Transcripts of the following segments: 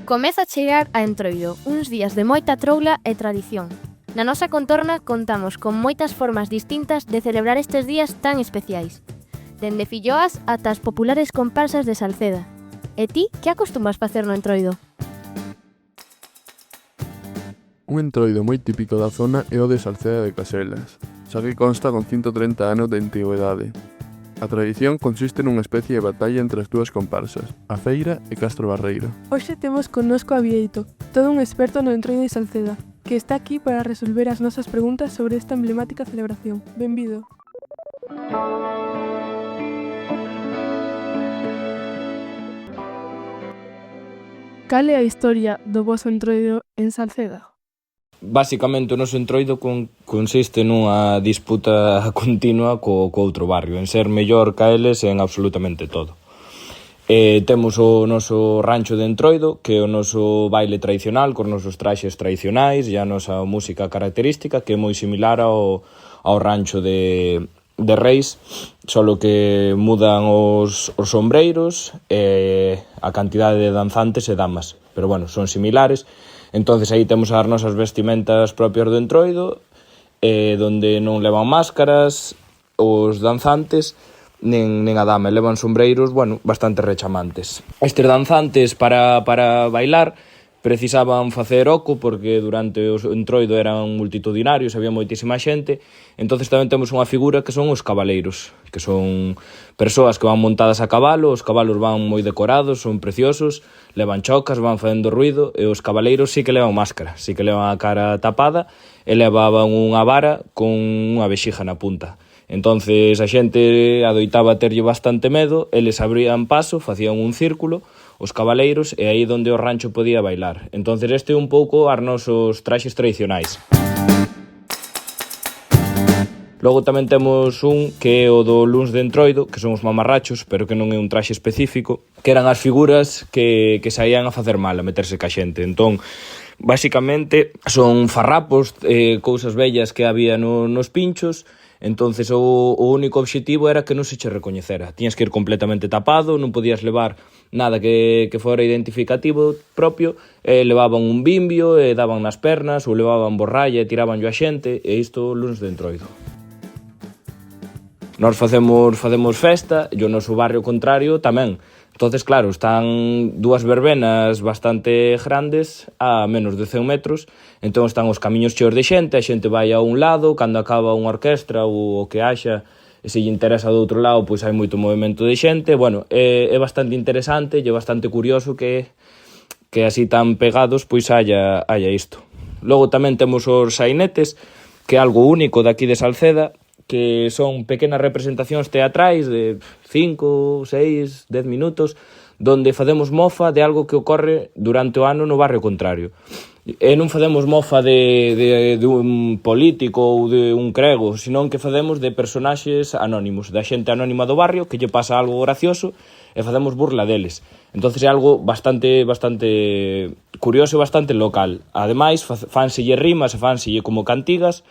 Comeza a chegar a Entroido, uns días de moita troula e tradición. Na nosa contorna contamos con moitas formas distintas de celebrar estes días tan especiais. Dende filloas ata as populares comparsas de Salceda. E ti, que acostumas facer no Entroido? Un entroido moi típico da zona é o de Salceda de Caselas, xa que consta con 130 anos de antigüedade. A tradición consiste nunha especie de batalla entre as dúas comparsas, a Feira e Castro Barreiro. Hoxe temos connosco a Bieito, todo un experto no entroido de Salceda, que está aquí para resolver as nosas preguntas sobre esta emblemática celebración. Benvido. Cal é a historia do voso entroido en Salceda? Basicamente o noso entroido consiste nunha disputa continua co outro barrio, en ser mellor ca eles en absolutamente todo. Temos o noso rancho de entroido, que é o noso baile tradicional, cos nosos traxes tradicionais e a nosa música característica, que é moi similar ao rancho de Reis, solo que mudan os sombreiros e a cantidade de danzantes e damas, pero bueno, son similares. Entonces aí temos as nosas vestimentas propias do entroido, donde non levan máscaras os danzantes, nen a dama, levan sombreiros, bueno, bastante rechamantes. Estes danzantes para bailar precisaban facer oco, porque durante o entroido eran multitudinarios, había moitísima xente. Entonces tamén temos unha figura que son os cabaleiros, que son persoas que van montadas a cabalo. Os cabalos van moi decorados, son preciosos, levan chocas, van facendo ruido, e os cabaleiros sí que levan máscara, sí que levan a cara tapada e levaban unha vara con unha vexiga na punta. Entonces a xente adoitaba terlle bastante medo, eles abrían paso, facían un círculo, os cabaleiros, e aí onde o rancho podía bailar. Entonces este é un pouco as nosos traxes tradicionais. Logo tamén temos un que é o do luns de entroido, que son os mamarrachos, pero que non é un traxe específico, que eran as figuras que saían a facer mal, a meterse ca xente. Entón, basicamente, son farrapos, cousas vellas que había nos pinchos. Entonces o único obxectivo era que non se che recoñecera. Tiñas que ir completamente tapado, non podías levar nada que fora identificativo propio, levaban un bimbio e daban nas pernas, ou levaban borralla e tiraban a xente, e isto luns de entroido. Nós facemos festa, e o noso barrio contrario tamén. Entonces, claro, están dúas verbenas bastante grandes a menos de 100 metros, entón están os camiños cheos de xente, a xente vai a un lado, cando acaba unha orquestra ou o que haxa, e se lle interesa do outro lado, pois hai moito movimento de xente. Bueno, é bastante interesante e é bastante curioso que así tan pegados pois haya isto. Logo tamén temos os sainetes, que é algo único daqui de Salceda, que son pequenas representacións teatrais de 5, 6, 10 minutos, donde facemos mofa de algo que ocorre durante o ano no barrio contrario. E non facemos mofa de un político ou de un crego, senón que facemos de personaxes anónimos, da xente anónima do barrio, que lle pasa algo gracioso, e facemos burla deles. Entonces é algo bastante curioso e bastante local. Ademais, fanselle rimas e fanselle como cantigas,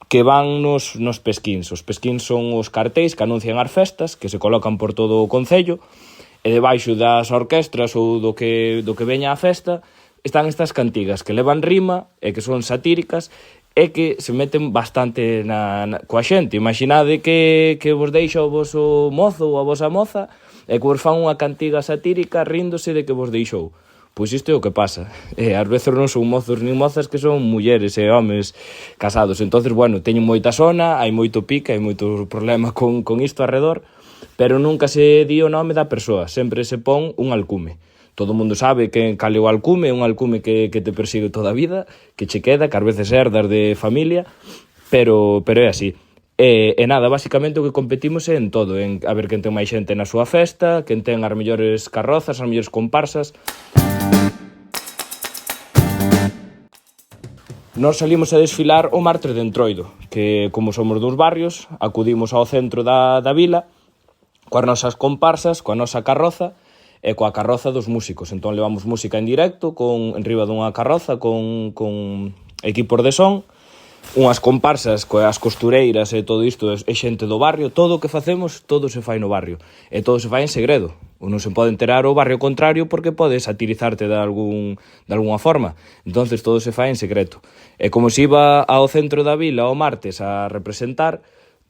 que van nos pesquíns. Os pesquíns son os cartéis que anuncian as festas, que se colocan por todo o concello, e debaixo das orquestras ou do que veña a festa están estas cantigas que levan rima e que son satíricas e que se meten bastante coa xente. Imaginade que vos deixa o voso mozo ou a vosa moza e que vos fan unha cantiga satírica ríndose de que vos deixou. Pois isto é o que pasa. Ás veces non son mozos nin mozas, que son mulleres e homes casados. Entonces, bueno, teñen moita sona, hai moito pique, hai moito problema con isto arredor, pero nunca se di o nome da persoa, sempre se pon un alcume. Todo o mundo sabe que cal é o alcume, un alcume que te persigue toda a vida, que che queda, que ás veces herdas de familia, pero é así. E nada, basicamente o que competimos é en todo, en a ver quen ten máis xente na súa festa, quen ten as mellores carrozas, as mellores comparsas. Nós salimos a desfilar o martes de entroido, que como somos dous barrios, acudimos ao centro da vila, coas nosas comparsas, coa nosa carroza e coa carroza dos músicos. Entón levamos música en directo, en riba dunha carroza, con equipos de son, unhas comparsas coas costureiras e todo isto é xente do barrio. Todo o que facemos, todo se fai no barrio, e todo se fai en segredo. non se pode enterar o barrio contrario porque pode satirizarte de alguna forma. Entonces todo se fai en secreto. E como se iba ao centro da vila o martes a representar,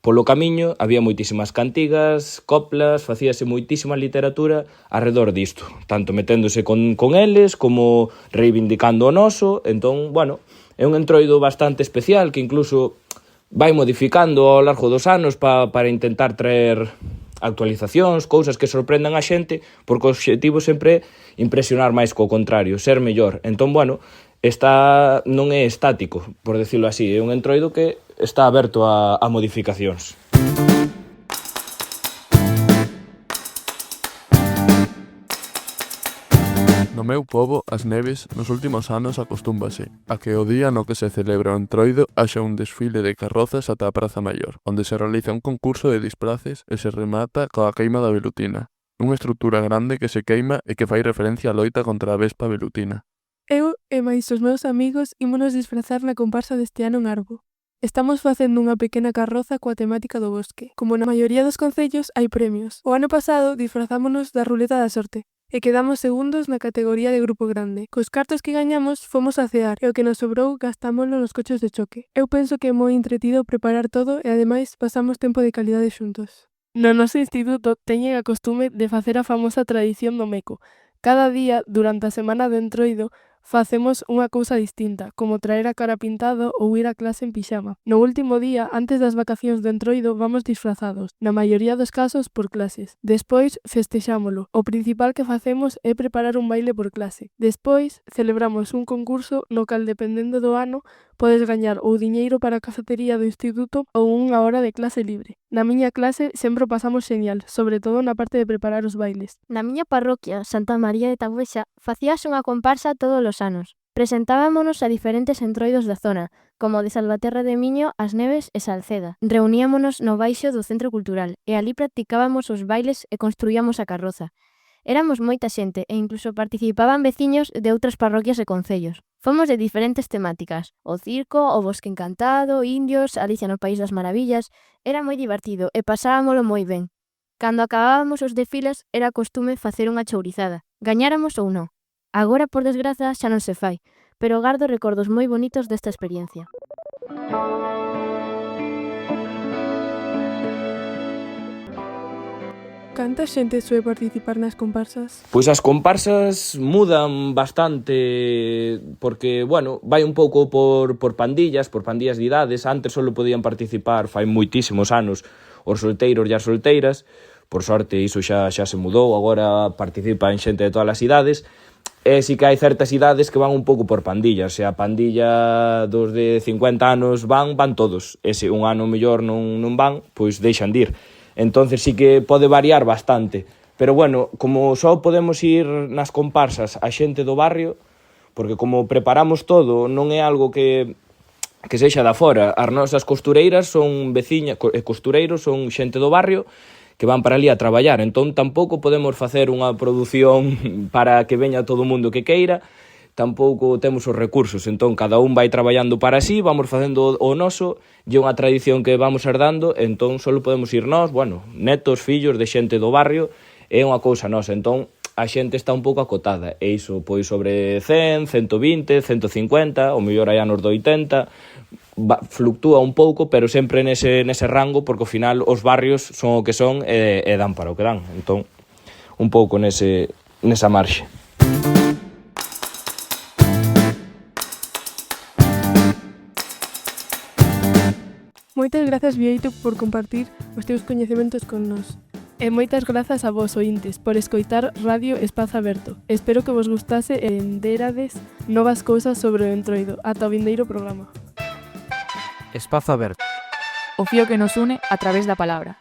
polo camiño había moitísimas cantigas, coplas, facíase moitísima literatura arredor disto, tanto meténdose con eles como reivindicando o noso. Entón, bueno, é un entroido bastante especial que incluso vai modificando ao largo dos anos para intentar traer actualizacións, cousas que sorprendan a xente, porque o obxectivo sempre é impresionar máis co contrario, ser mellor. Entón, bueno, non é estático, por decirlo así, é un entroido que está aberto a modificacións. No meu pobo, as neves, nos últimos anos acostúmbase a que o día no que se celebra o entroido haxa un desfile de carrozas ata a Praza Maior, onde se realiza un concurso de disfraces e se remata coa queima da velutina, unha estrutura grande que se queima e que fai referencia á loita contra a vespa velutina. Eu e máis os meus amigos ímonos disfrazar na comparsa deste ano en Arbo. Estamos facendo unha pequena carroza coa temática do bosque. Como na maioría dos concellos hai premios. O ano pasado disfrazámonos da ruleta da sorte e quedamos segundos na categoría de grupo grande. Cos cartos que gañamos fomos a cear e o que nos sobrou gastámoslo nos coches de choque. Eu penso que é moi entretido preparar todo e ademais pasamos tempo de calidade xuntos. No noso instituto teñen a costume de facer a famosa tradición do meco. Cada día, durante a semana de entroido, facemos unha cousa distinta, como traer a cara pintado ou ir a clase en pixama. No último día, antes das vacacións de entroido, vamos disfrazados, na maioría dos casos por clases. Despois, festexámolo. O principal que facemos é preparar un baile por clase. Despois, celebramos un concurso no cal, dependendo do ano, podes gañar ou diñeiro para a cafetería do instituto ou unha hora de clase libre. Na miña clase sempre o pasamos genial, sobre todo na parte de preparar os bailes. Na miña parroquia, Santa María de Tabuesa, facíase unha comparsa todos os anos. Presentábamonos a diferentes entroidos da zona, como o de Salvaterra de Miño, As Neves e Salceda. Reuníamonos no baixo do Centro Cultural e ali practicábamos os bailes e construíamos a carroza. Éramos moita xente e incluso participaban veciños de outras parroquias e concellos. Fomos de diferentes temáticas, o circo, o bosque encantado, indios, Alicia no País das Maravillas. Era moi divertido e pasábamolo moi ben. Cando acabábamos os desfiles era costume facer unha chourizada, gañáramos ou non. Agora, por desgraza, xa non se fai, pero gardo recordos moi bonitos desta experiencia. Canta xente soe participar nas comparsas? Pois as comparsas mudan bastante porque, bueno, vai un pouco por pandillas de idades. Antes só podían participar, fai moitísimos anos, os solteiros e as solteiras. Por sorte, iso xa se mudou, agora participan xente de todas as idades. E si que hai certas idades que van un pouco por pandillas. Se a pandilla dos de 50 anos van todos. E se un ano mellor non van, pois deixan de ir. Entonces sí que pode variar bastante. Pero bueno, como só podemos ir nas comparsas a xente do barrio, porque como preparamos todo, non é algo que sexa da fora. As nosas costureiras son veciñas, e costureiros son xente do barrio que van para ali a traballar. Entón tampouco podemos facer unha produción para que veña todo o mundo que queira, tampouco temos os recursos, entón cada un vai traballando para sí, vamos facendo o noso, e unha tradición que vamos herdando, entón só podemos ir nós, bueno, netos, fillos de xente do barrio, é unha cousa nosa, entón a xente está un pouco acotada, e iso pois sobre 100, 120, 150, o mellor hai anos do 80, fluctúa un pouco, pero sempre nese rango, porque ao final os barrios son o que son e dan para o que dan, entón un pouco nesa marxe. Moitas grazas, Bieito, por compartir os teus coñecementos con nós. E moitas grazas a vos, ointes, por escoitar Radio Espazo Aberto. Espero que vos gustase e enderades novas cousas sobre o entroido. Ata o vindeiro programa. Espazo Aberto. O fío que nos une a través da palabra.